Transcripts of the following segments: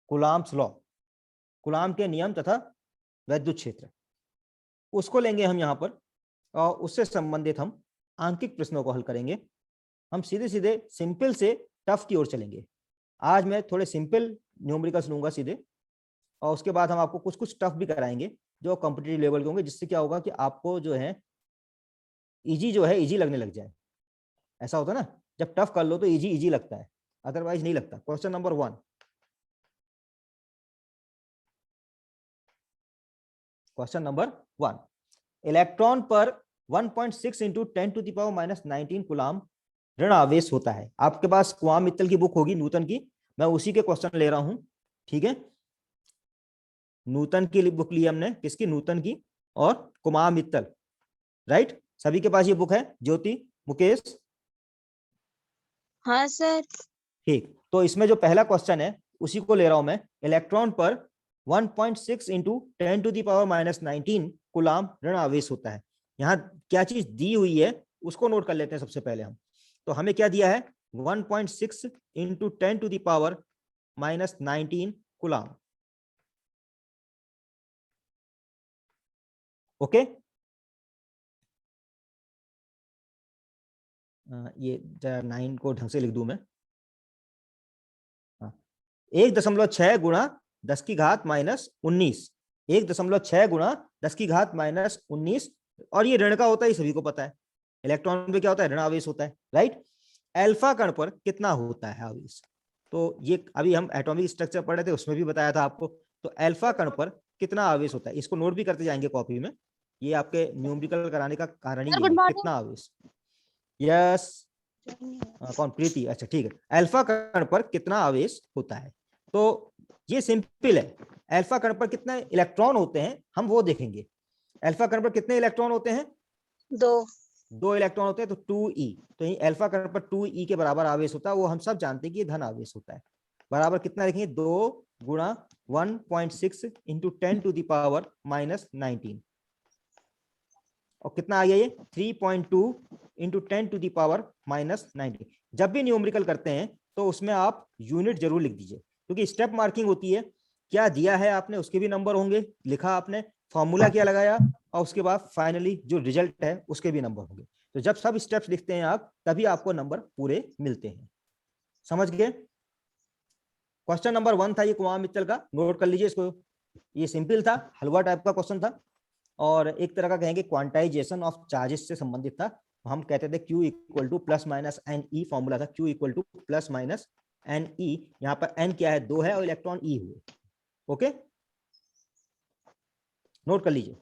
Coulombs law, coulomb के नियम तथा वैद्युत क्षेत्र, उसको लेंगे हम यहाँ पर और उससे संबंधित हम आंकिक प्रश्नों को हल करेंगे। हम सीधे सीधे सिंपल से टफ की ओर चलेंगे। आज मैं थोड़े सिंपल न्यूमेरिकल्स लूंगा सीधे, और उसके बाद हम आपको कुछ कुछ टफ भी कराएंगे जो कॉम्पिटिटिव लेवल के होंगे, जिससे क्या होगा कि आपको जो है इजी लगने लग जाए। ऐसा होता है ना, जब टफ कर लो तो इजी लगता है, अदरवाइज नहीं लगता। Question number 1, question number 1, electron पर 1.6 इंटू 10⁻⁻19 कूलाम ऋण आवेश होता है। आपके पास कुआम मित्तल की बुक होगी न्यूटन की, मैं उसी के क्वेश्चन ले रहा हूं, ठीक है। न्यूटन की बुक ली हमने, किसकी? न्यूटन की और कुमार मित्तल, राइट। सभी के पास ये बुक है, ज्योति, मुकेश? हाँ सर। ठीक, तो इसमें जो पहला क्वेश्चन है उसी को ले रहा हूं मैं। इलेक्ट्रॉन पर 1.6 इंटू 10⁻⁻19 कूलाम ऋण आवेश होता है। यहाँ क्या चीज दी हुई है उसको नोट कर लेते हैं सबसे पहले हम। तो हमें क्या दिया है? 1.6 इंटू 10⁻⁻19 कूलाम। ओके, ये 9 को ढंग से लिख दूं मैं। 1.6 गुणा 10⁻⁻19, 1.6 गुणा 10⁻⁻19, और ये ऋण का होता है, सभी को पता है। इलेक्ट्रॉन में क्या होता है? ऋण आवेश होता है, राइट। अल्फा कण पर कितना होता है आवेश? तो ये अभी हम एटॉमिक स्ट्रक्चर पढ़ रहे थे, उसमें भी बताया था आपको। तो अल्फा कण पर कितना आवेश होता है, इसको नोट भी करते जाएंगे कॉपी में। ये आपके न्यूमेरिकल कराने का कारण ही सर यही गुड है, मॉर्निंग। कितना आवेश। यस, कौन? प्रीति, अच्छा ठीक है। अल्फा कण पर कितना आवेश होता है, तो ये सिंपल है। अल्फा कण पर कितने इलेक्ट्रॉन होते हैं हम वो देखेंगे। अल्फा कण पर कितने इलेक्ट्रॉन होते हैं? 2 इलेक्ट्रॉन होते हैं, तो 2e। तो ये अल्फा कण पर 2e के बराबर आवेश होता है, वो हम सब जानते हैं कि ये धन आवेश होता है। बराबर कितना लिखेंगे? 2 गुणा 1.6 इंटू 10⁻⁻19, और कितना आ गया ये? 3.2 इंटू 10⁻⁻19। जब भी न्यूमेरिकल करते हैं तो उसमें आप यूनिट जरूर लिख दीजिए, क्योंकि स्टेप मार्किंग होती है। क्या दिया है आपने उसके भी नंबर होंगे, लिखा आपने, फॉर्मूला क्या लगाया, और उसके बाद फाइनली जो रिजल्ट है उसके भी नंबर होंगे। तो जब सब स्टेप्स लिखते हैं आप, तभी आपको नंबर पूरे मिलते हैं। समझ गए? क्वेश्चन नंबर 1 था ये कुमार मित्तल का, नोट कर लीजिए इसको। ये सिंपल था, हलवा टाइप का क्वेश्चन था, और एक तरह का कहेंगे क्वांटाइजेशन ऑफ चार्जेस से संबंधित था। हम कहते थे Q equal to plus minus n e, formula था Q equal to plus minus n e. यहाँ पर एन क्या है? 2 है, और इलेक्ट्रॉन ई हुए। ओके, नोट कर लीजिए,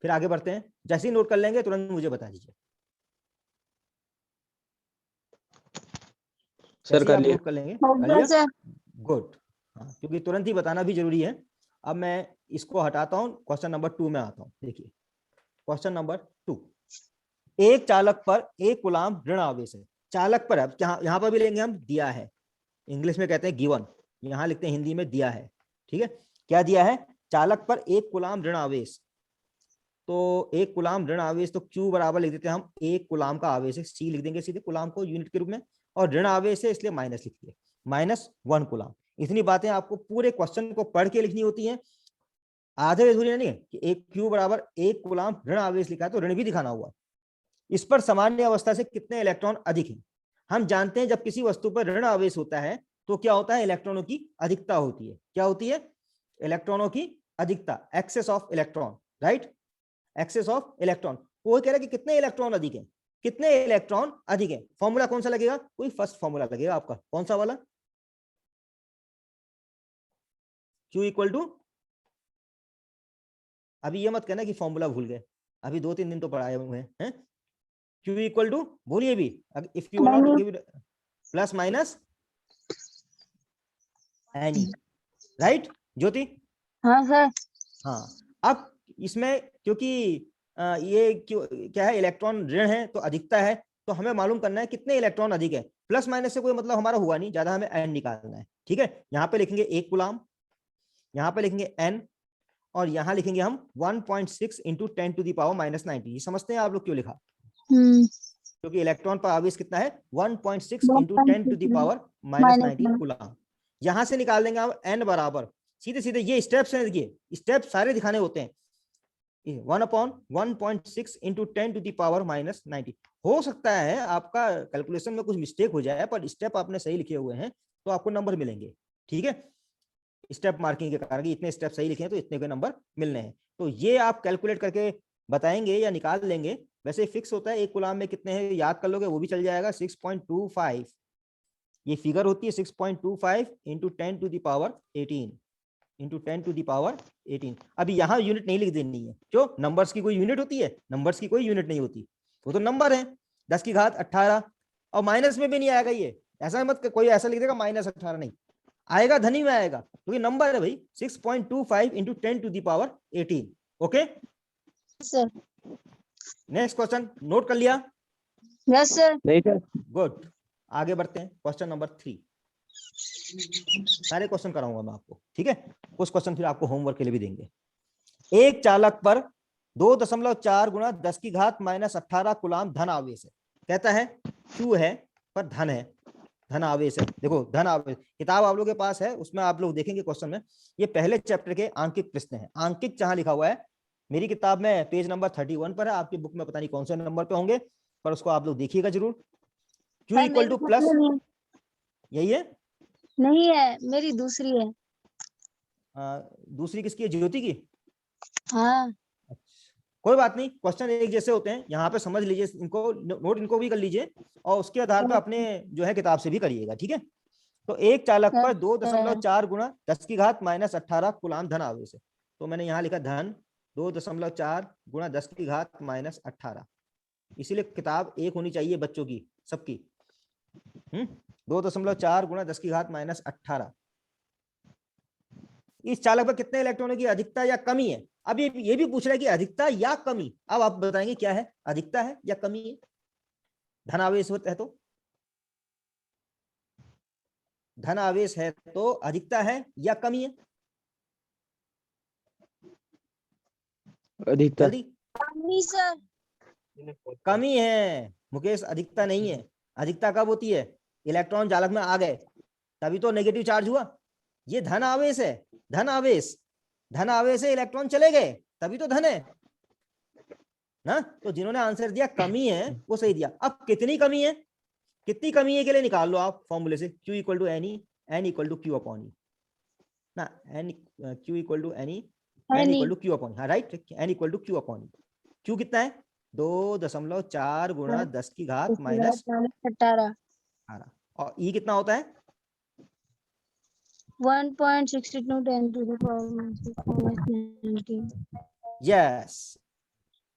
फिर आगे बढ़ते हैं। जैसे ही नोट कर लेंगे तुरंत मुझे बता दीजिए। सर जैसे ही कर आप लिए। नोट कर लेंगे, कर लिया? Sir good. हाँ, क्योंकि तुरंत ही बताना भी जरूरी है। अब मैं इसको हटाता हूं, क्वेश्चन नंबर 2 में आता हूं। देखिए क्वेश्चन नंबर 2, एक चालक पर 1 कूलाम ऋण आवेश है। चालक पर, अब यहां पर भी लेंगे हम, दिया है, इंग्लिश में कहते हैं गिवन, यहां लिखते हैं हिंदी में दिया है, ठीक है। क्या दिया है? चालक पर 1 कूलाम ऋण आवेश। तो 1 कूलाम ऋण आवेश, तो Q बराबर लिख देते हैं हम, 1 कूलाम का आवेश है, C लिख देंगे सीधे कूलाम को यूनिट के रूप में, और ऋण आवेश है इसलिए माइनस लिखिए, -1 कूलाम। इतनी बातें आपको पूरे क्वेश्चन को पढ़ के लिखनी होती हैं, आधे अधूरी नहीं है कि एक Q बराबर 1 कूलाम ऋण आवेश लिखा है तो ऋण भी दिखाना हुआ। इस पर सामान्य अवस्था से कितने इलेक्ट्रॉन अधिक हैं? हम जानते हैं जब किसी वस्तु पर ऋण आवेश होता है तो क्या होता है? इलेक्ट्रॉनों की अधिकता होती है। क्या होती है? इलेक्ट्रॉनों की अधिकता, excess of electron, right, excess of electron. वो कह रहा है कि कितने इलेक्ट्रॉन अधिक हैं, कितने इलेक्ट्रॉन अधिक हैं। फॉर्मूला कौन सा लगेगा? कोई फर्स्ट फॉर्मूला लगेगा आपका, कौन सा वाला? Q इक्वल टू, अभी ये मत कहना कि फॉर्मूला भूल गए, अभी 2-3 दिन तो पढ़ाए हुए हैं। Q इक्वल टू, बोलिए भी, if you not give plus minus n e, right Jyoti? हाँ सर। हाँ, अब इसमें क्योंकि ये क्या है, इलेक्ट्रॉन ऋण है तो अधिकता है, तो हमें मालूम करना है कितने इलेक्ट्रॉन अधिक है। प्लस माइनस से कोई मतलब हमारा हुआ नहीं, ज्यादा हमें एन निकालना है, ठीक है। यहाँ पे लिखेंगे 1 कूलाम, यहाँ पे लिखेंगे एन, और यहाँ लिखेंगे हम 1.6 इंटू 10⁻⁻19। ये समझते हैं आप लोग क्यों लिखा? क्योंकि इलेक्ट्रॉन पर आवेश कितना है? 1.6 इंटू 10⁻⁻19 कूलाम। यहां से निकाल देंगे आप n बराबर, सीधे सीधे ये स्टेप्स हैं, देखिए स्टेप सारे दिखाने होते हैं। 1/1.6 इंटू 10⁻⁻90। हो सकता है आपका कैलकुलेशन में कुछ मिस्टेक हो जाए, पर स्टेप आपने सही लिखे हुए हैं तो आपको नंबर मिलेंगे। ठीक है, स्टेप मार्किंग के कारण इतने स्टेप सही लिखे हैं तो इतने के नंबर मिलने हैं। तो ये आप कैलकुलेट करके बताएंगे या निकाल लेंगे। वैसे फिक्स होता है 1 कूलाम में कितने हैं, याद कर लोगे वो भी चल जाएगा। 6.25 ये फिगर होती है, 6.25 इंटू 10⁻18 इंटू 10⁻18। अभी यहाँ यूनिट नहीं लिख देनी है, क्यों? नंबर्स की कोई यूनिट होती है? नंबर्स की कोई यूनिट नहीं होती, वो तो नंबर है। 10 की घात 18, और माइनस में भी नहीं आएगा ये, ऐसा मत कोई ऐसा लिख देगा -18, नहीं आएगा, धनी में आएगा, क्योंकि नंबर है भाई। 6.25 into 10⁻18। Okay sir. Next question note कर लिया? Yes sir. नहीं सर। गुड, आगे बढ़ते हैं। क्वेश्चन नंबर 3, सारे क्वेश्चन कराऊंगा मैं आपको, ठीक है? कुछ क्वेश्चन फिर आपको होमवर्क के लिए भी देंगे। एक चालक पर 2.4 गुणा 10 की घात -18 कूलाम धन आवेश है। कहता है Q है पर धन है, धन आवेश है। देखो धन आवेश, किताब आप लोगों के पास है, उसमें आप लोग देखेंगे क्वेश्चन में ये पहले चैप्टर के आंकिक प्रश्न है। आंकिक जहां लिखा हुआ है, मेरी किताब में पेज नंबर 31 पर है, आपकी बुक में पता नहीं कौन से नंबर पे होंगे, पर उसको आप लोग देखिएगा जरूर। Q इक्वल टू प्लस, यही है? नहीं है, मेरी दूसरी है। दूसरी किसकी है? ज्योति की? हाँ। कोई बात नहीं, क्वेश्चन एक जैसे होते हैं, यहाँ पे समझ लीजिए इनको, नोट इनको भी कर लीजिए, और उसके आधार पर अपने जो है किताब से भी करिएगा, ठीक है? तो एक चालक पर 2.4 गुणा 10 की घात -18 कूलाम धन आवेश है। तो मैंने यहाँ लिखा धन 2.4 गुणा 10 की घात -18, इसीलिए किताब एक होनी चाहिए बच्चों की सबकी। 2.4 गुणा 10 की घात -18। इस चालक पर कितने इलेक्ट्रॉनों की अधिकता या कमी है? अब ये भी पूछ रहा है कि अधिकता या कमी। अब आप बताएंगे क्या है, अधिकता है या कमी है? धन आवेश होता है तो, धन आवेश है तो अधिकता है या कमी है? अधिकता। जल्दी। कमी सर। कमी है मुकेश, अधिकता नहीं है। अधिकता कब होती है? इलेक्ट्रॉन जालक में आ गए तभी तो नेगेटिव चार्ज हुआ। ये धन आवेश है, धन आवेश, धन आवेश है, इलेक्ट्रॉन चले गए तभी तो धन है ना। तो जिन्होंने आंसर दिया कमी है वो सही दिया। अब कितनी कमी है, कितनी कमी है के लिए निकाल लो आप फॉर्मूले से। Q equal to n e, n equal to q upon e ना, n Q equal to n e, n equal to q upon, हाँ right, n equal to q upon. Q कितना है? 2.4 गुणा 10 की घात -18। और ई कितना होता है? 1.62 10⁻⁻19। यस।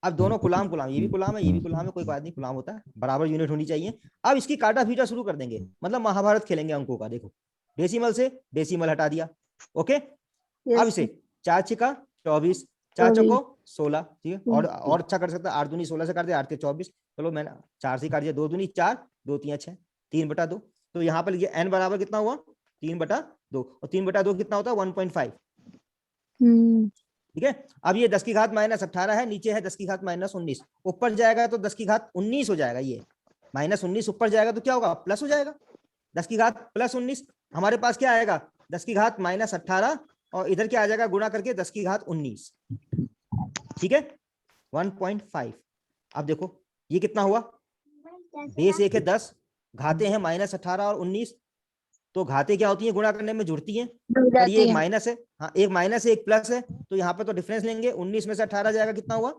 अब दोनों गुलाम गुलाम, ये भी गुलाम है ये भी गुलाम है, कोई बात नहीं, गुलाम होता है, बराबर यूनिट होनी चाहिए। अब इसकी काटा फीटा शुरू कर देंगे, मतलब महाभारत खेलेंगे अंकों का। देखो डेसिमल से डेसिमल हटा दिया, ओके। अब इसे 4 छिका 24, 4 चौको 16, ठीक है। और अच्छा कर सकता है, 8 दूनी 16 से काट दे, 8 के 24, चलो मैंने 4 से काट दिया, 2 दूनी 4, 2 3 6, 3/2। तो यहाँ पर ये n बराबर कितना हुआ? 3/2, और 3/2 कितना होता है? 1.5, ठीक है। अब ये 10 की घात -18 है, नीचे है 10 की घात -19, ऊपर जाएगा तो 10 की घात 19 हो जाएगा। ये -19 ऊपर जाएगा तो क्या होगा? प्लस हो जाएगा। 10 की घात +19, हमारे पास क्या आएगा? 10 की घात -18, और इधर क्या आ जाएगा? गुणा करके 10 की घात 19, ठीक है, 1.5। अब देखो ये कितना हुआ? बेस 1 है 10, घाते हैं -18 और 19, तो घाते क्या होती है? गुणा करने में जुड़ती हैं, पर ये एक माइनस है, हाँ एक माइनस है एक प्लस है, तो यहाँ पे तो डिफरेंस लेंगे। 19 में से 18 जाएगा, कितना हुआ?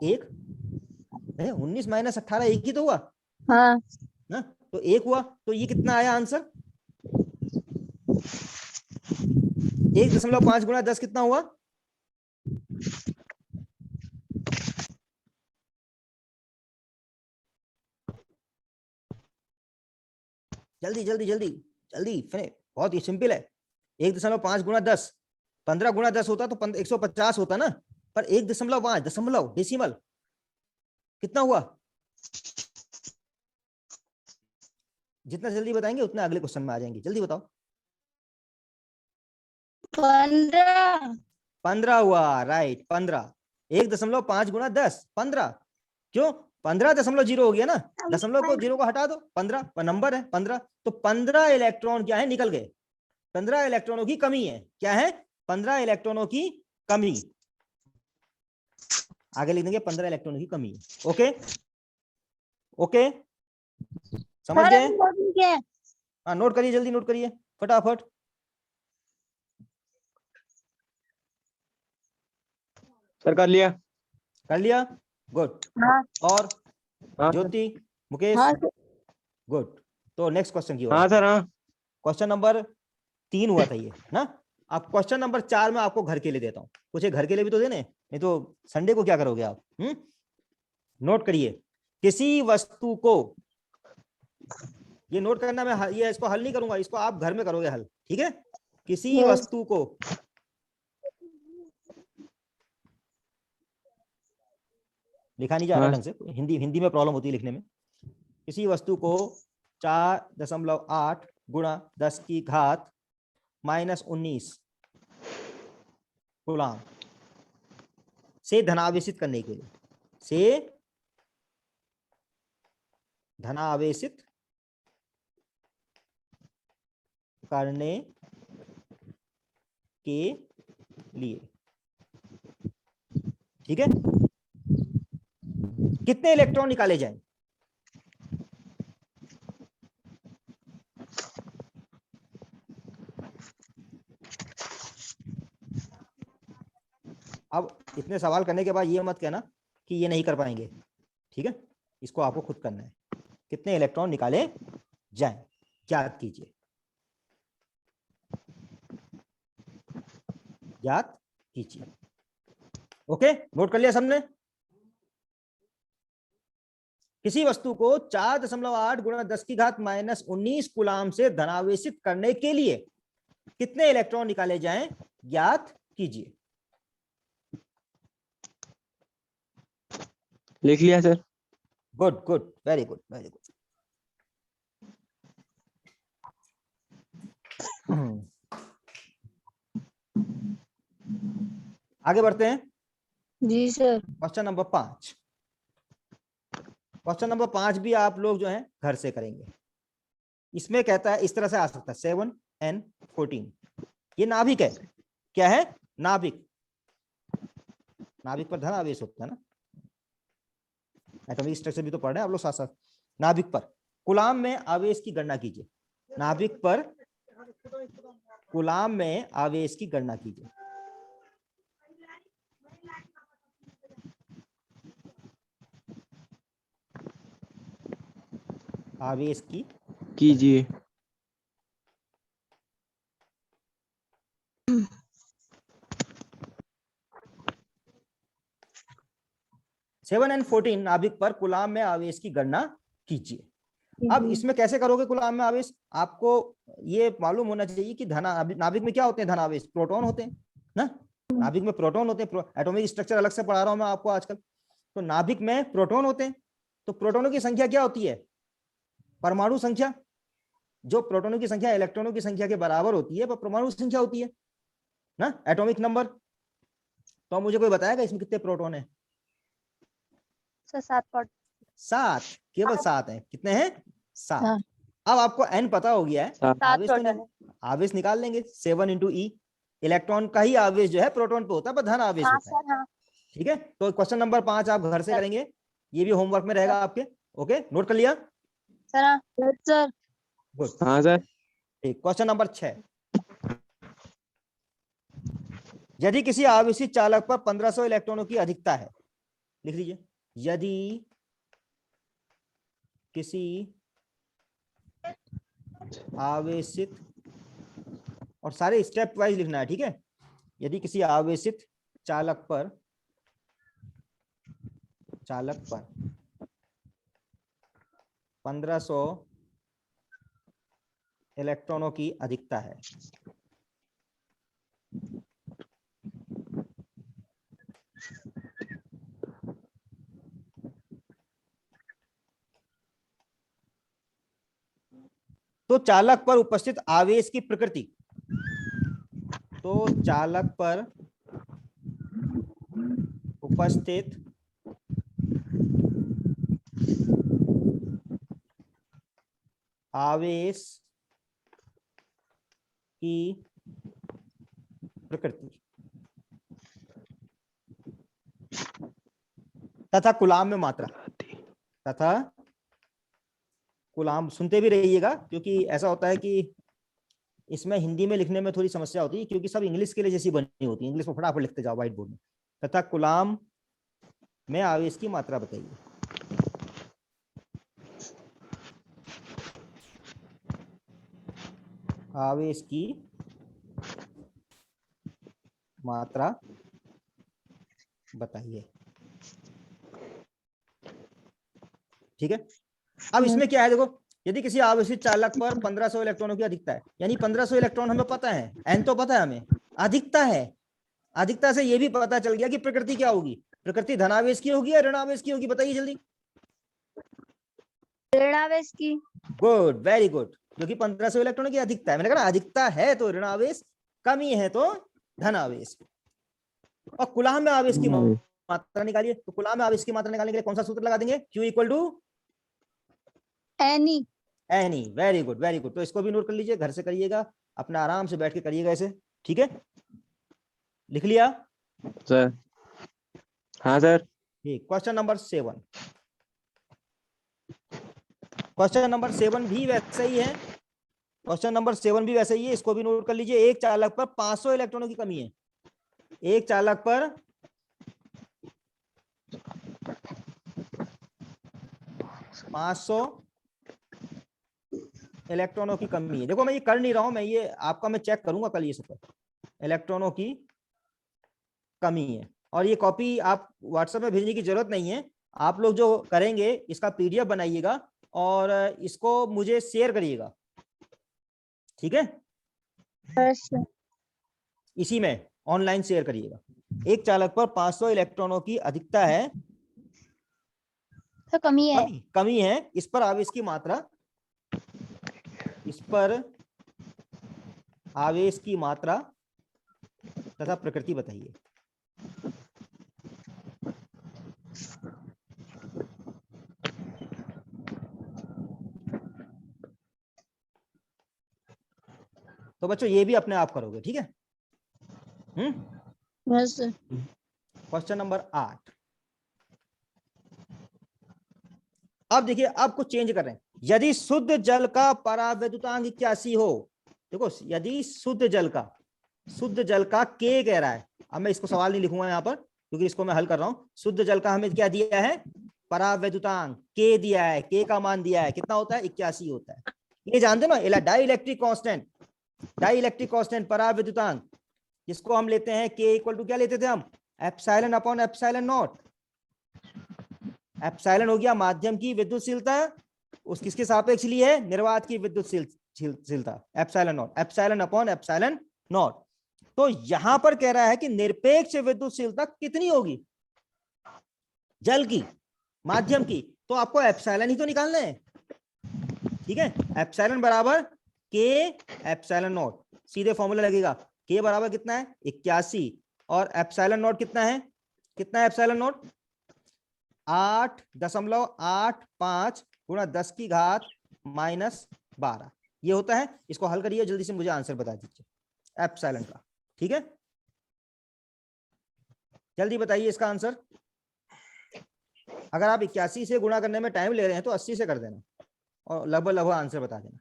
1। 19 - 18 एक ही तो हुआ, हाँ। ना? तो 1 हुआ, तो ये कितना आया आंसर? 1.5 गुणा 10 कितना हुआ? जल्दी जल्दी जल्दी जल्दी, बहुत ही सिंपल है। 1.5 गुणा 10, 15 गुणा 10 होता तो 150 होता ना, पर 1.5 दशमलव डेसिमल कितना हुआ? जितना जल्दी बताएंगे उतना अगले क्वेश्चन में आ जाएंगे। जल्दी बताओ। 15। 15 हुआ, राइट 15। 1.5 गुणा 10 15, क्यों? 15.0 हो गया ना, दशमलव को 0 को हटा दो, 15 नंबर है 15, तो 15 इलेक्ट्रॉन क्या है निकल गए, 15 इलेक्ट्रॉनों की कमी है, क्या है 15 इलेक्ट्रॉनों की कमी, आगे लिख देंगे 15 इलेक्ट्रॉनों की कमी है। ओके ओके समझ सर गए? अभी नोटिंग क्या है? हाँ नोट करिए, जल्दी नोट करिए फटाफट। सर कर लिया। कर लिया, गुड। हाँ और हाँ सर। ज्योति, मुकेश, हाँ सर। गुड। तो नेक्स्ट क्वेश्चन की ओर, हाँ सर। हाँ क्वेश्चन नंबर 3 हुआ था ये ना। अब क्वेश्चन नंबर 4 में आपको घर के लिए देता हूं, कुछ एक घर के लिए भी तो देने, नहीं तो संडे को क्या करोगे आप? नोट करिए, किसी वस्तु को, ये नोट करना, मैं ये इसको हल नहीं करूंगा, इसको आप घर में करोगे हल, ठीक है? किसी Yes. वस्तु को लिखा नहीं जा रहा हाँ। ढंग से, हिंदी हिंदी में प्रॉब्लम होती है लिखने में। किसी वस्तु को 4.8 गुणा 10 की घात -19 कूलाम से धनावेशित करने के लिए, से धनावेशित करने के लिए, ठीक है, कितने इलेक्ट्रॉन निकाले जाएं? अब इतने सवाल करने के बाद ये मत कहना कि ये नहीं कर पाएंगे, ठीक है? इसको आपको खुद करना है, कितने इलेक्ट्रॉन निकाले जाएं, ज्ञात कीजिए, ज्ञात कीजिए। ओके, नोट कर लिया सबने? किसी वस्तु को 4.8 गुणा 10 की घात -19 कूलाम से धनावेशित करने के लिए कितने इलेक्ट्रॉन निकाले जाएं, ज्ञात कीजिए। लिख लिया sir. Good good, very good very good. आगे बढ़ते हैं, जी sir. Question number 5। Question number 5 भी आप लोग जो है घर से करेंगे। इसमें कहता है, इस तरह से आ सकता है 7n14, ये नाभिक है, क्या है? नाभिक, नाभिक पर धन आवेश होता है ना, एटॉमिक स्ट्रक्चर भी तो पढ़ रहे हैं आप लोग साथ साथ। नाभिक पर कूलाम में आवेश की गणना कीजिए, नाभिक पर कूलाम में आवेश की गणना कीजिए। आवेश की कीजिए। 7n14 नाभिक पर कूलाम में आवेश की गणना कीजिए। अब इसमें कैसे करोगे कूलाम में आवेश? आपको ये मालूम होना चाहिए कि नाभिक में क्या होते हैं, धनावेश प्रोटॉन होते हैं ना, नाभिक में प्रोटॉन होते हैं। एटॉमिक स्ट्रक्चर अलग से पढ़ा रहा हूं मैं आपको आजकल। तो नाभिक में प्रोटॉन होते हैं, तो प्रोटॉनों की संख्या क्या होती है? परमाणु संख्या। जो प्रोटॉनों की संख्या इलेक्ट्रॉनों की संख्या के बराबर होती है वह परमाणु संख्या होती है ना, एटॉमिक नंबर। तो मुझे कोई बताएगा इसमें कितने प्रोटॉन है? सर 7 7, केवल 7 है। कितने हैं? 7। हाँ। अब आपको n पता हो गया है, 7 आवेश तो प्रोटॉन है। आवेश निकाल लेंगे 7 × E। इलेक्ट्रॉन का ही आवेश जो है प्रोटॉन पे होता है, पर धन आवेश हाँ होता है, सर। हाँ ठीक है? तो क्वेश्चन नंबर 5 आप घर से करेंगे, ये भी होमवर्क में रहेगा आपके। ओके, नोट कर लिया? सर। हाँ सर। गुड, हाँ सर। ठीक। क्वेश्चन नंबर 6, यदि किसी आवेशित चालक पर 1500 इलेक्ट्रॉनों की अधिकता है, लिख लीजिए, यदि किसी आवेशित, और सारे स्टेप वाइज लिखना है, ठीक है? यदि किसी आवेशित चालक पर 1500 इलेक्ट्रॉनों की अधिकता है, तो चालक पर उपस्थित आवेश की प्रकृति, तो चालक पर उपस्थित आवेश की प्रकृति तथा कूलाम में मात्रा, तथा कूलाम, सुनते भी रहिएगा क्योंकि ऐसा होता है कि इसमें हिंदी में लिखने में थोड़ी समस्या होती है क्योंकि सब इंग्लिश के लिए जैसी बनी होती है, इंग्लिश में फटाफट लिखते जाओ व्हाइट बोर्ड में। तथा कूलाम में आवेश की मात्रा बताइए। आवेश की मात्रा बताइए। ठीक है, अब इसमें क्या है देखो, यदि किसी आवेशित चालक पर 1500 इलेक्ट्रॉनों की अधिकता है, यानी 1500 इलेक्ट्रॉन हमें पता है, एन तो पता है हमें, अधिकता है। अधिकता से यह भी पता चल गया कि प्रकृति क्या होगी, प्रकृति धनावेश की होगी या ऋणावेश की होगी, बताइए जल्दी। ऋणावेश की। गुड, वेरी गुड, क्योंकि 1500 इलेक्ट्रॉनों की अधिकता है, मैंने कहा अधिकता है तो ऋणावेश, कमी है तो धनावेश। और कूलाम में आवेश की मात्रा निकालिए, तो कूलाम में आवेश की मात्रा निकालने के लिए कौन सा सूत्र लगा देंगे, Q equal to n e. N e, very good very good. तो इसको भी नोट कर लीजिए, घर से करिएगा, अपना आराम से बैठ के करिएगा इसे। ठीक है, लिख लिया सर? हाँ सर। ठीक, क्वेश्चन नंबर 7। क्वेश्चन नंबर 7 भी वैसा ही है, क्वेश्चन नंबर 7 भी वैसा ही है, इसको भी नोट कर लीजिए। एक चालक पर 500 इलेक्ट्रॉनों की कमी है, एक चालक पर 500 इलेक्ट्रॉनों की कमी है। देखो मैं ये कर नहीं रहा हूं, मैं ये आपका मैं चेक करूंगा कल, ये सब इलेक्ट्रॉनों की कमी है। और ये कॉपी आप व्हाट्सएप में भेजने की जरूरत नहीं है, आप लोग जो करेंगे इसका पीडीएफ बनाइएगा और इसको मुझे शेयर करिएगा। ठीक है, इसी में ऑनलाइन शेयर करिएगा। एक चालक पर 500 इलेक्ट्रॉनों की अधिकता है, तो कमी है, कमी है, इस पर आवेश की मात्रा, इस पर आवेश की मात्रा तथा प्रकृति बताइए। तो बच्चों ये भी अपने आप करोगे, ठीक है। Question number 8। अब देखिए, अब कुछ चेंज कर रहे हैं। यदि शुद्ध जल का परावैद्युतांक 81 हो, देखो यदि शुद्ध जल का के कह रहा है, अब मैं इसको सवाल नहीं लिखूंगा यहाँ पर क्योंकि इसको मैं हल कर रहा हूं। शुद्ध जल का हमें क्या दिया है, परावैद्युतांक के दिया है, के का मान दिया है, कितना होता है, 81 होता है। ये जानते ना, डाइलेक्ट्रिक कांस्टेंट परावैद्युतांक, जिसको हम लेते हैं के इक्वल टू क्या लेते थे हम, epsilon upon epsilon nought. Epsilon हो गया माध्यम की विद्युतशीलता, उस किसके सापेक्ष ली है, निर्वात की विद्युतशीलता, epsilon nought, epsilon upon epsilon nought. तो यहां पर कह रहा है कि निरपेक्ष विद्युतशीलता कितनी होगी जल की, माध्यम की, तो आपको एप्सिलॉन ही तो निकालना है। ठीक है, एप्सिलॉन बराबर के एप्सिलॉन नॉट, सीधे फॉर्मूला लगेगा, के बराबर कितना है 81 और एप्सिलॉन नॉट कितना है एप्सिलॉन नॉट 8.85 गुणा 10 की घात -12, ये होता है। इसको हल करिए, जल्दी से मुझे आंसर बता दीजिए एप्सिलॉन का। ठीक है, जल्दी बताइए इसका आंसर। अगर आप 81 से गुणा करने में टाइम ले रहे हैं तो 80 से कर देना और लगभग आंसर बता देना।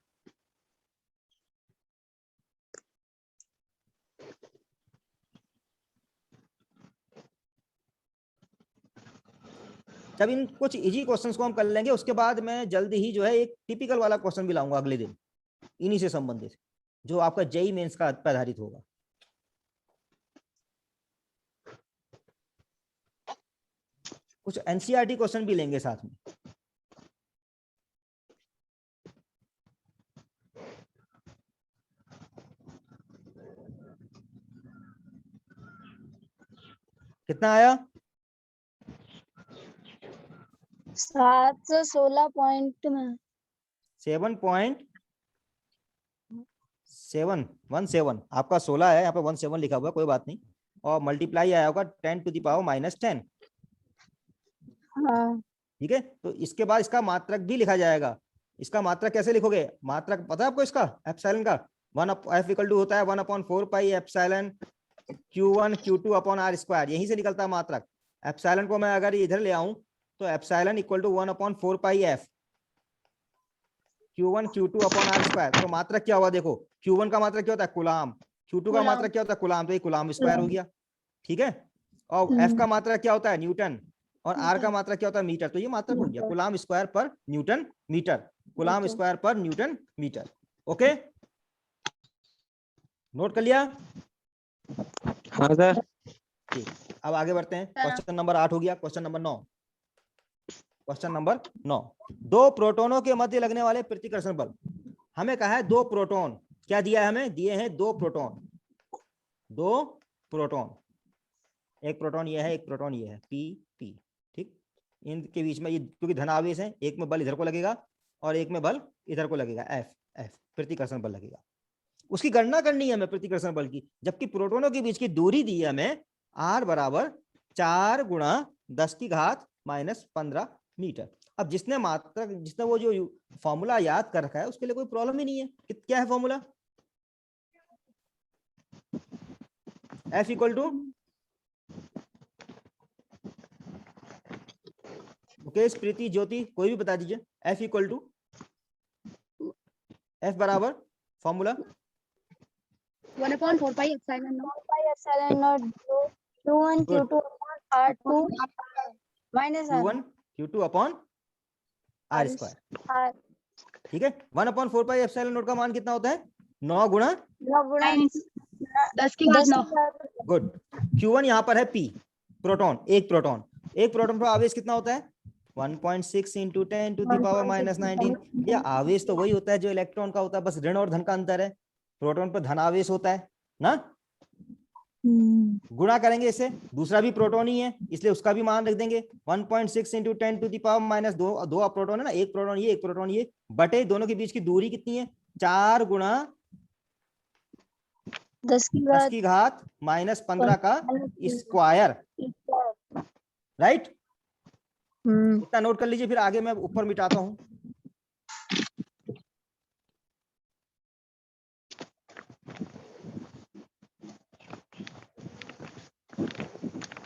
जब इन कुछ इजी क्वेश्चंस को हम कर लेंगे, उसके बाद मैं जल्दी ही जो है एक टिपिकल वाला क्वेश्चन भी लाऊंगा अगले दिन, इन्हीं से संबंधित, जो आपका जेईई मेंस का आधारित होगा। कुछ एनसीईआरटी क्वेश्चन भी लेंगे साथ में। कितना आया, 716 पॉइंट में 7.717, आपका 16 है, यहाँ पे 17 लिखा हुआ है, कोई बात नहीं। और मल्टीप्लाई आया होगा 10 टू द पावर -10। हाँ। ठीक है, तो इसके बाद इसका मात्रक भी लिखा जाएगा, इसका मात्रक कैसे लिखोगे? मात्रक पता है आपको इसका, एप्सिलॉन का? F इक्वल टू होता है 1/4 pi epsilon Q1 Q2 upon R square, यहीं से निकलता है मात्रक। एप्सिलॉन को मैं अगर इधर ले आऊं तो epsilon equal to 1/4 pi F Q1 Q2 upon R square. तो मात्रक क्या हुआ देखो, Q1 का मात्रक क्या होता है? कूलाम। Q2 का मात्रक क्या होता है? कूलाम। तो ये कूलाम स्क्वायर हो गया, ठीक है। और F का मात्रक क्या होता है? न्यूटन। और R का मात्रक क्या होता है? मीटर। तो ये मात्रक हो गया, कूलाम स्क्वायर पर न्यूटन मीटर, कूलाम स्क्वायर पर न्यूटन मीटर। ओके, नोट कर लिया? हाँ सर। ठीक, अब आगे बढ़ते हैं। क्वेश्चन नंबर 8 हो गया। Question number 9। क्वेश्चन नंबर 9, दो प्रोटोनों के मध्य लगने वाले प्रतिकर्षण बल। हमें कहा है दो प्रोटॉन, क्या दिया है हमें? दिए हैं दो प्रोटॉन, दो प्रोटॉन, एक प्रोटॉन ये है, एक प्रोटॉन ये है, पी पी, ठीक। इनके बीच में ये क्योंकि धन आवेश है, एक में बल इधर को लगेगा और एक में बल इधर को लगेगा, एफ एफ प्रतिकर्षण बल लगेगा। उसकी गणना करनी है हमें प्रतिकर्षण बल की, जबकि प्रोटोनों के बीच की दूरी दी है हमें r बराबर 4 × 10⁻⁻15 मीटर। अब जिसने मात्रक, जिसने वो जो फॉर्मूला याद कर रखा है उसके लिए कोई प्रॉब्लम ही नहीं है। क्या है formula? F equal to, Mukesh, Preeti, Jyoti, कोई भी बता दीजिए। F इक्वल टू, F बराबर formula 1/4 pi epsilon nought Q1 Q2 R2 minus Q1 Q2 upon R square, ठीक है। 1/4 पाई एप्सिलॉन नॉट का मान कितना होता है? 9 गुणा 10⁻⁹ गुड। Q1 यहाँ पर है P, प्रोटॉन, एक प्रोटॉन। एक प्रोटॉन पर आवेश कितना होता है? 1.6 × 10⁻⁻19। या आवेश तो वही होता है जो इलेक्ट्रॉन का होता है, बस ऋण और धन का अंतर है। प्रोटॉन पर धन आवेश होता है ना। गुणा करेंगे इससे, दूसरा भी प्रोटॉन ही है इसलिए उसका भी मान रख देंगे 1.6 × 10⁻⁻2। दो प्रोटॉन है ना, एक प्रोटॉन ये, एक प्रोटॉन ये, बटे दोनों के बीच की दूरी कितनी है? 4 × 10⁻⁻15 का स्क्वायर, राइट। इतना नोट कर लीजिए, फिर आगे मैं ऊपर मिटाता हूं।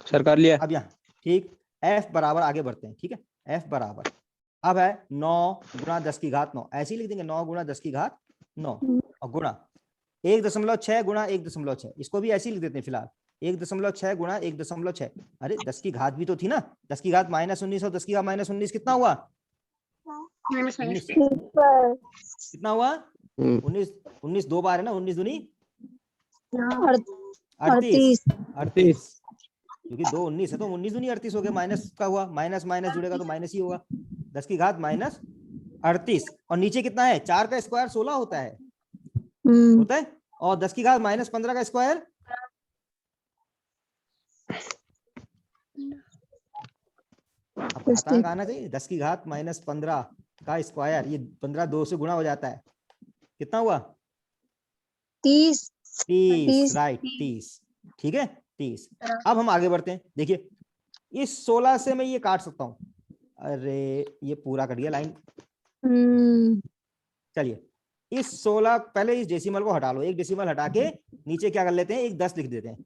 सर कर लिया। अब यहाँ ठीक, F बराबर, आगे बढ़ते हैं, ठीक है। F बराबर अब है 9 × 10⁻9, ऐसे ही लिख देंगे 9 × 10⁻9 और गुणा 1.6 × 1.6, इसको भी ऐसे ही लिख देते हैं फिलहाल, 1.6 × 1.6। अरे 10 की घात भी तो थी ना, 10 की घात -19 और 10 की घात -19 कितना हुआ? 19 कितना हुआ? 19 19 दो बार है ना, 19 दूनी 38, क्योंकि 2 19 है तो 19 दूनी 38 हो गया, माइनस का हुआ, माइनस माइनस जुड़ेगा तो माइनस ही होगा। 10 की घात -38 और नीचे कितना है? 4 का स्क्वायर 16 होता है, होता है। और 10 की घात -15 का स्क्वायर, आपको घातांक आना चाहिए। 10 की घात -15 का स्क्वायर, ये 15 2 से गुणा हो जाता है, कितना हुआ? 30, राइट, 30, ठीक है, 30। अब हम आगे बढ़ते हैं, देखिए इस 16 से मैं ये काट सकता हूं, अरे ये पूरा कट गया लाइन। चलिए इस 16, पहले इस डेसिमल को हटा लो, एक डेसिमल हटा के नीचे क्या कर लेते हैं, एक 10 लिख देते हैं,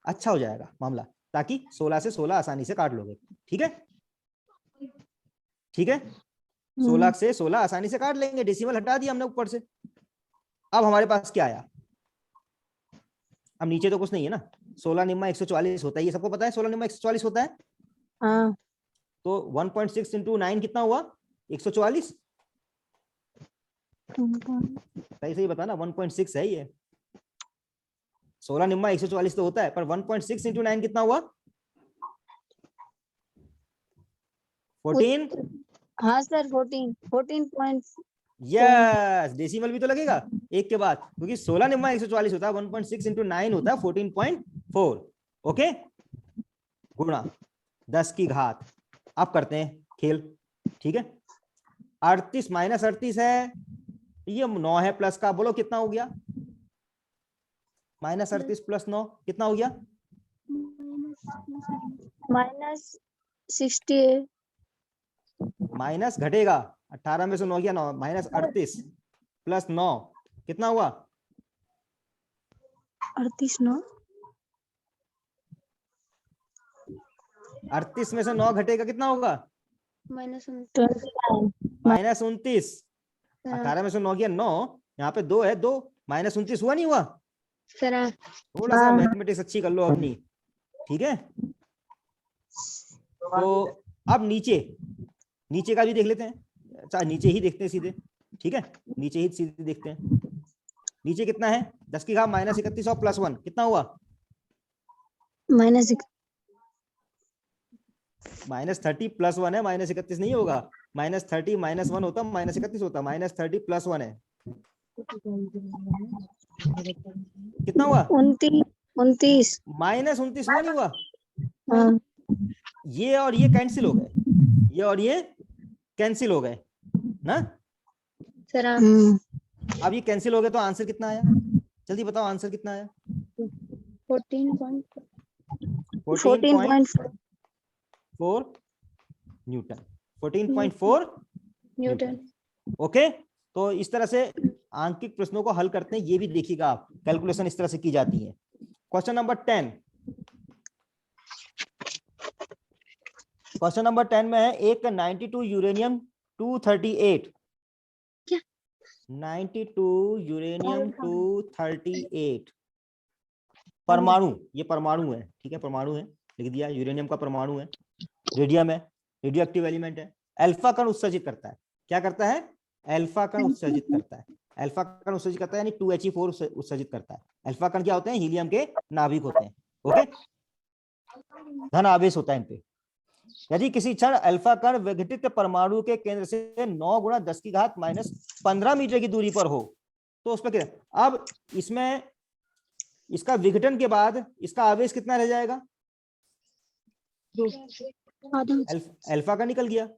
अच्छा हो जाएगा मामला, ताकि 16 से 16 आसानी से काट लोगे, ठीक है, ठीक है। 16 से 16 आसानी से काट लेंगे, डेसिमल हटा दिया हमने ऊपर से। अब हमारे पास क्या आया? अब नीचे तो कुछ नहीं है ना, 16 निम्मा 144 होता है, ये सबको पता है 16 निम्मा 144 होता है। हाँ। तो 1.6 × 9 कितना हुआ? 144, सही सही बताना, 1.6 है ये। 16 निम्मा 144 तो होता है, पर 1.6 × 9 कितना हुआ? 14। हाँ सर, 14 यस, डेसिमल भी तो लगेगा एक के बाद, क्योंकि 16 निम्मा 144 होता है, 1.6 × 9 होता है 14.4, ओके, गुणा 10 की घात। अब करते हैं खेल, ठीक है। 38 -38 है, ये 9 है प्लस का, बोलो कितना हो गया? -38 + 9 कितना हो गया? -68। माइनस घटेगा, 18 में से 9 गया 9, माइनस 38 प्लस 9 कितना हुआ? 38 9 38 में से 9 घटेगा कितना होगा? माइनस 29। 18 में से 9 गया 9, यहाँ पे 2 है, 2 माइनस 29 हुआ नहीं हुआ? सर थोड़ा सा मैथमेटिक्स अच्छी कर लो अपनी, ठीक है। तो अब नीचे का भी देख लेते हैं, अच्छा नीचे ही देखते हैं सीधे, ठीक है, नीचे ही सीधे देखते हैं। नीचे कितना है? 10 की घात माइनस 31 और प्लस 1 कितना हुआ? माइनस -30 प्लस 1 है, माइनस 31 नहीं होगा। -30 माइनस 1 होता, माइनस 31 होता, -30 प्लस 1 है, कितना हुआ? 29 माइनस 29 हुआ नहीं हुआ? हाँ ये और ये कैंसिल हो गए, ये और ये कैंसिल हो गए ना। सर अब ये कैंसिल हो गए तो आंसर कितना आया? जल्दी बताओ आंसर कितना आया? 14.4 न्यूटन, 14.4 न्यूटन। ओके, तो इस तरह से आंकिक प्रश्नों को हल करते हैं, ये भी देखिएगा आप, कैलकुलेशन इस तरह से की जाती है। क्वेश्चन नंबर 10, क्वेश्चन नंबर 10 में है एक 92 यूरेनियम 238, 92 यूरेनियम 238 परमाणु, ये परमाणु है, ठीक है, परमाणु है, लिख दिया, यूरेनियम का परमाणु है, रेडियम है, रेडियो एक्टिव एलिमेंट है, अल्फा कण उत्सर्जित करता है। क्या करता है? अल्फा कण उत्सर्जित करता है। अल्फा कण उत्सर्जित करता है यानी 2He4 उत्सर्जित करता है। अल्फा कण क्या होते हैं? हीलियम के नाभिक होते हैं। ओके, धन आवेश होता है इन पे। यदि किसी क्षण अल्फा कण विघटित परमाणु के केंद्र से 9 गुणा 10 की घात -15 मीटर की दूरी पर हो तो उस पर क्या? अब इसमें इसका विघटन के बाद इसका आवेश कितना रह जाएगा? अल्फा का निकल गया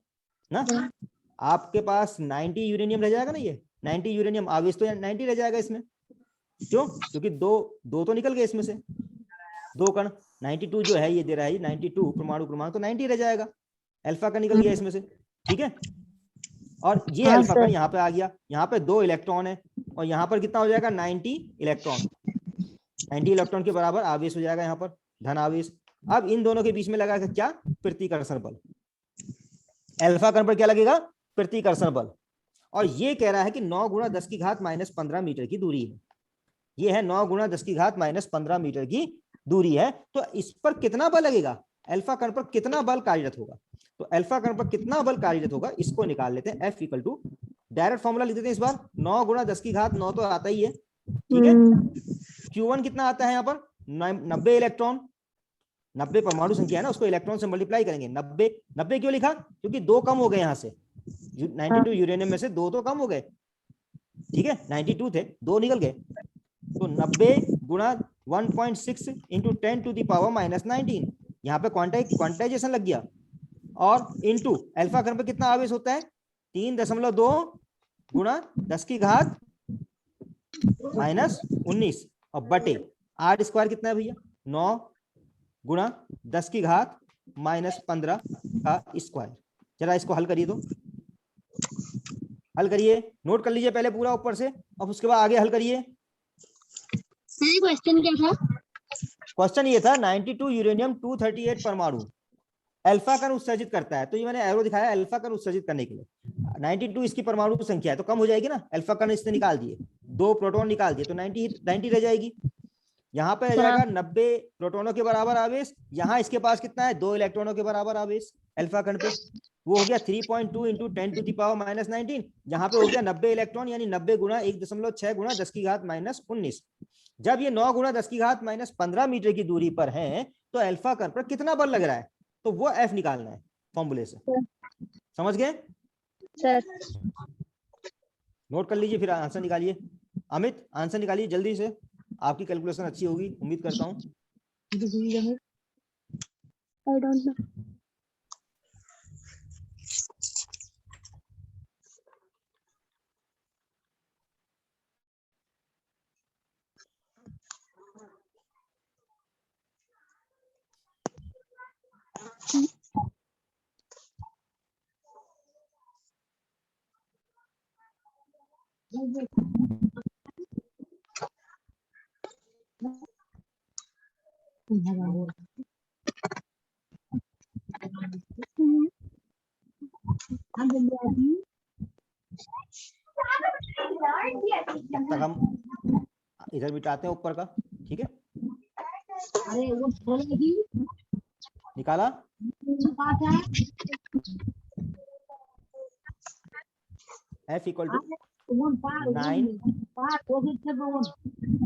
ना, आपके पास 90 यूरेनियम रह जाएगा ना, ये 90 यूरेनियम आवेश तो 90 रह जाएगा इसमें। क्यों? क्योंकि दो तो निकल गए इसमें से, 2 कण, 92 जो है ये दे रहा है 92 परमाणु क्रमांक, तो 90 रह जाएगा, अल्फा का निकल गया इसमें से, ठीक है। और ये अल्फा कण यहाँ पे आ गया, यहाँ पे 2 इलेक्ट्रॉन है और यहाँ पर कितना हो जाएगा? 90 इलेक्ट्रॉन, 90 इलेक्ट्रॉन के बराबर आवेश हो जाएगा यहाँ पर, धन आवेश। अब इन दोनों के बीच में लगा क्या? प्रतिकर्षण बल। अल्फा कण पर क्या लगेगा? प्रतिकर्षण बल। और ये कह रहा है कि 9 गुणा 10 की घात -15 मीटर की दूरी है, ये है 9 गुणा 10 की घात -15 मीटर की दूरी है। तो इस पर कितना बल लगेगा? अल्फा कण पर कितना बल कार्यरत होगा? तो अल्फा कण पर कितना बल कार्यरत होगा इसको निकाल लेते हैं। F equal to, direct formula लिख देते हैं इस बार, 9 गुणा 10 की घात 9 तो आता ही है, ठीक है। Q1 कितना आता है यहाँ पर? 90 इलेक्ट्रॉन, 90 परमाणु संख्या है ना, उसको इलेक्ट्रॉन से मल्टीप्लाई करेंगे। 90 क्यों लिखा? क्योंकि 2 कम हो गए यहाँ से, 92 यूरेनियम में से 2 तो कम हो गए, ठीक है, 92 थे, 2 निकल गए। तो 90 गुणा 1.6 इंटू 10⁻⁻19, यहाँ पे क्वांटाइजेशन लग गया, और इंटू अल्फा कण पे कितना आवेश होता है? 3.2 गुणा 10 की घात -19 और बटे R² कितना है भैया? 9 गुणा 10 की घात -15 का स्क्वायर। जरा इसको हल करिए, तो हल करिए, नोट कर लीजिए पहले पूरा ऊपर से, और उसके बाद आगे हल करिए। क्वेश्चन क्या था? क्वेश्चन ये था 92 यूरेनियम 238 परमाणु अल्फा कण उत्सर्जित करता है, तो ये मैंने एरो दिखाया अल्फा कण उत्सर्जित करने के लिए। 92 इसकी परमाणु संख्या है तो कम हो जाएगी ना, अल्फा कण इसने निकाल दिए, 2 प्रोटॉन निकाल दिए, तो 90 रह जाएगी। यहाँ पे रह जाएगा 90 प्रोटोनों के बराबर आवेश, यहाँ इसके पास कितना है? 2 इलेक्ट्रॉनों के बराबर आवेश अल्फा कण पे, वो हो गया 3.2 इंटू 10⁻⁻19, यहाँ पे हो गया 90 इलेक्ट्रॉन, यानी 90 गुणा 1.6 गुणा 10 की घात -19। जब ये 9 गुणा 10 की घात -15 मीटर की दूरी पर है तो अल्फा कण पर कितना बल लग रहा है, तो वो F निकालना है फॉर्मूले से। समझ गए सर? नोट कर लीजिए, फिर आंसर निकालिए। अमित आंसर निकालिए जल्दी से, आपकी कैलकुलेशन अच्छी होगी उम्मीद करता हूं। I don't know. तब तक हम इधर मिटाते हैं ऊपर का, ठीक है। निकाला, F इक्वल टू 9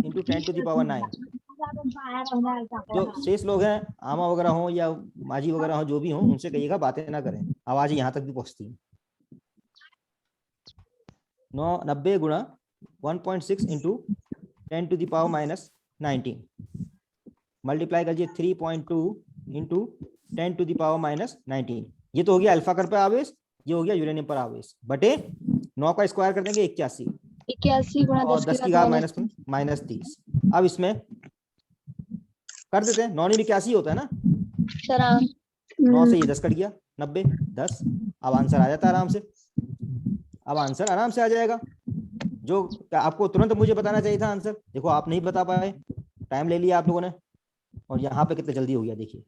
इंटू 10⁹9। जो शेष लोग हैं, आमा वगैरह हो या माजी वगैरह हो, जो भी हो, उनसे कहिएगा बातें ना करें, आवाज यहाँ तक भी पहुंचती है। 90 गुणा 1.6 इंटू 10⁻⁻19 मल्टीप्लाई करिए 3.2 इंटू 10⁻⁻19। ये तो हो गया अल्फा पर आवेश, ये हो गया यूरेनियम पर आवेश, बटे 9 का स्क्वायर कर देंगे 81 गुणा और 10 की घात -30। अब इसमें कर देते हैं, 9 में 81 होता है ना सर। 9 से ये 10 कट गया, 90 10। अब आंसर आ जाता है आराम से, अब आंसर आराम से आ जाएगा। जो आपको तुरंत मुझे बताना चाहिए था आंसर, देखो आप नहीं बता पाए, टाइम ले लिया आप लोगों ने, और यहाँ पे कितने जल्दी हो गया देखिए।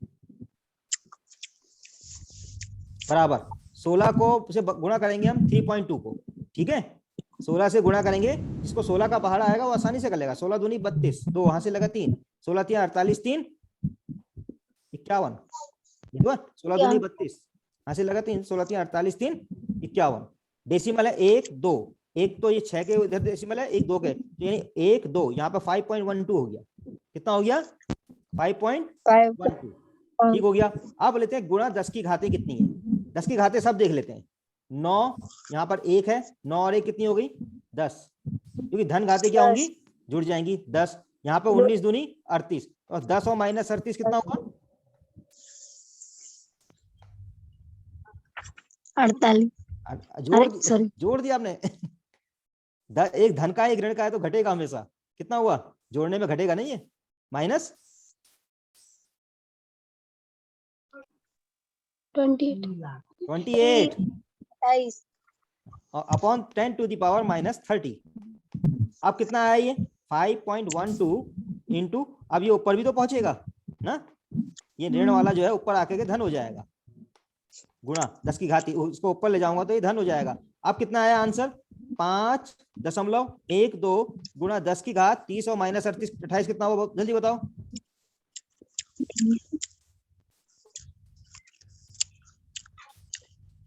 बराबर 16 को से गुणा करेंगे हम 3.2 को, ठीक है। 16 से गुणा करेंगे, जिसको 16 का पहाड़ा आएगा वो आसानी से कर लेगा। 16 दूनी 32, 2 वहां से लगा 3, 16 3 48, 3 51। 16 दूनी 32, यहाँ से लगा 3, 16 3 48, 3 51। डेसिमल है 1 2, एक तो ये 6 के इधर डेसिमल है, 1 2 के, तो यानी 1 2 यहाँ पे 5.12 हो गया। कितना हो गया? 5.12, ठीक हो गया। अब लेते हैं गुणा 10 की घातें कितनी है, 10 की घातें सब देख लेते हैं। 9 यहाँ पर 1 है, 9 और 1 कितनी हो गई? 10, क्योंकि धन घातें क्या होंगी? जुड़ जाएंगी 10। यहाँ पे 19 दूनी 38, और 10 और -38 कितना होगा? 48। जोड़ दिया आपने। एक धन का एक ऋण का है तो घटेगा हमेशा। कितना हुआ? जोड़ने में घटेगा नहीं है, -28 और अपॉन 10⁻⁻30। अब कितना आया ये? 5.12 इंटू, अब ये ऊपर भी तो पहुंचेगा ना, ये ऋण वाला जो है ऊपर आके के धन हो जाएगा, गुणा 10 की घाती, उसको ऊपर ले जाऊंगा तो ये धन हो जाएगा। अब कितना आया आंसर? 5.12 गुणा 10 की घात 30 और -38 28 कितना हुआ? जल्दी बताओ।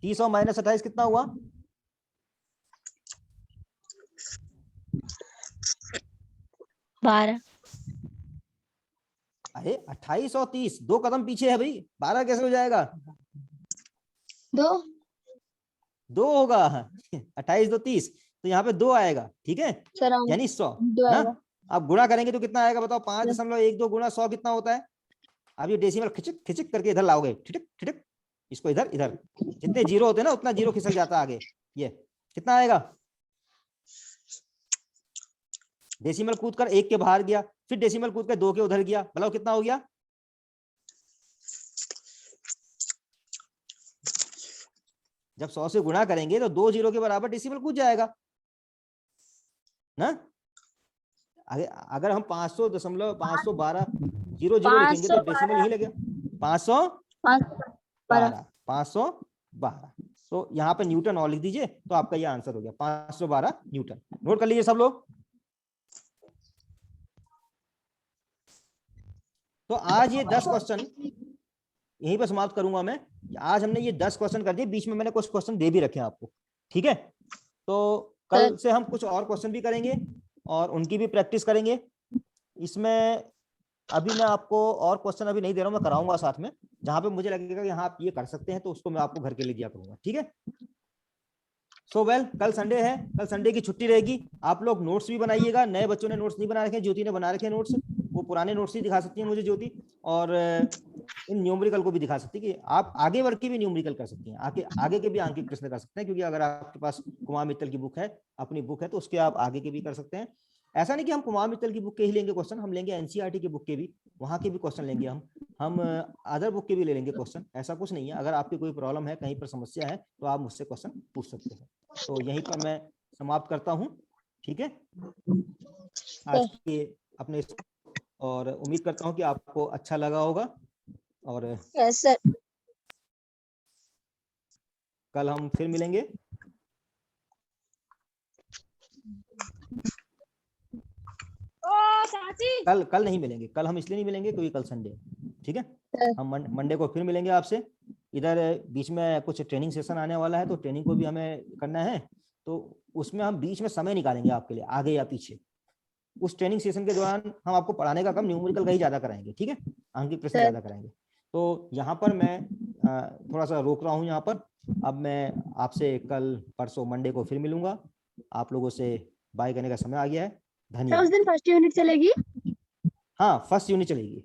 30 और -28 कितना हुआ? 12। अरे 28 और 30 दो कदम पीछे है भाई, 12 कैसे हो जाएगा? 2 होगा। 28 2 30, तो यहाँ पे 2 आएगा, ठीक है, यानी 100 ना। अब गुणा करेंगे तो कितना आएगा बताओ? 5.12 गुणा 100 कितना होता है? अब ये डेसिमल खिचक खिचक करके इधर लाओगे, ठिठक ठिठक, इसको इधर इधर, जितने जीरो होते हैं ना उतना जीरो खिसक जाता है आगे। ये कितना आएगा? डेसिमल कूद कर 1 के बाहर गया, फिर डेसिमल कूद कर 2 के उधर गया, बताओ कितना हो गया? जब 100 से गुणा करेंगे तो 2 जीरो के बराबर डेसिमल कूद जाएगा ना। अगर हम 500.512 जीरो जीरो लिखेंगे तो डेसिमल यही लगेगा, 512। तो यहाँ पे न्यूटन और लिख दीजिए, तो आपका ये आंसर हो गया 512 न्यूटन। नोट कर लीजिए सब लोग। तो आज ये 10 क्वेश्चन यहीं पर समाप्त करूंगा मैं। आज हमने ये 10 क्वेश्चन कर दिए, बीच में मैंने कुछ क्वेश्चन दे भी रखे हैं आपको, ठीक है। तो कल से हम कुछ और क्वेश्चन भी करेंगे और उनकी भी प्रैक्टिस करेंगे। इसमें अभी मैं आपको और क्वेश्चन अभी नहीं दे रहा हूं, मैं कराऊंगा साथ में, जहां पे मुझे लगेगा कि हाँ आप ये कर सकते हैं, तो उसको मैं आपको घर के लिए दिया करूंगा, ठीक है। सो वेल, कल संडे है, कल संडे की छुट्टी रहेगी। आप लोग नोट्स भी बनाइएगा, नए बच्चों ने नोट्स नहीं बना रखे, ज्योति ने बना रखे नोट्स, वो पुराने नोट्स ही दिखा सकती है मुझे ज्योति, और इन न्यूमेरिकल को भी दिखा सकती है कि आप आगे वर्ग की भी न्यूमेरिकल कर सकती हैं, आगे के भी अंकित प्रश्न कर सकते हैं, क्योंकि अगर आपके पास कुमार मित्तल की बुक है, अपनी बुक है, तो उसके आप आगे के भी कर सकते हैं। ऐसा नहीं कि हम कुमार मित्तल की बुक के ही लेंगे क्वेश्चन, हम लेंगे एनसीईआरटी की बुक के भी, वहां के भी क्वेश्चन लेंगे हम अदर बुक के भी ले लेंगे क्वेश्चन, ऐसा कुछ नहीं है। अगर आपकी कोई प्रॉब्लम है, कहीं पर समस्या है, तो आप मुझसे क्वेश्चन पूछ सकते हैं। तो यहीं पर मैं समाप्त करता हूं, ठीक है, आज के अपने और उम्मीद करता हूँ कि आपको अच्छा लगा होगा। और यस सर। कल हम फिर मिलेंगे। कल नहीं मिलेंगे, कल हम इसलिए नहीं मिलेंगे क्योंकि कल संडे है, ठीक है। हम मंडे को फिर मिलेंगे आपसे। इधर बीच में कुछ ट्रेनिंग सेशन आने वाला है, तो ट्रेनिंग को भी हमें करना है, तो उसमें हम बीच में समय निकालेंगे आपके लिए, आगे या पीछे। उस ट्रेनिंग सेशन के दौरान हम आपको पढ़ाने का काम न्यूमेरिकल का ही ज्यादा कराएंगे, ठीक है, अंकित प्रश्न ज्यादा कराएंगे। तो यहाँ पर मैं थोड़ा सा रोक रहा हूँ यहाँ पर। अब मैं आपसे कल परसों मंडे को फिर मिलूंगा। आप लोगों से बाय करने का समय आ गया है। सर उस धन्यवाद। दिन फर्स्ट यूनिट चलेगी? हाँ, फर्स्ट यूनिट चलेगी।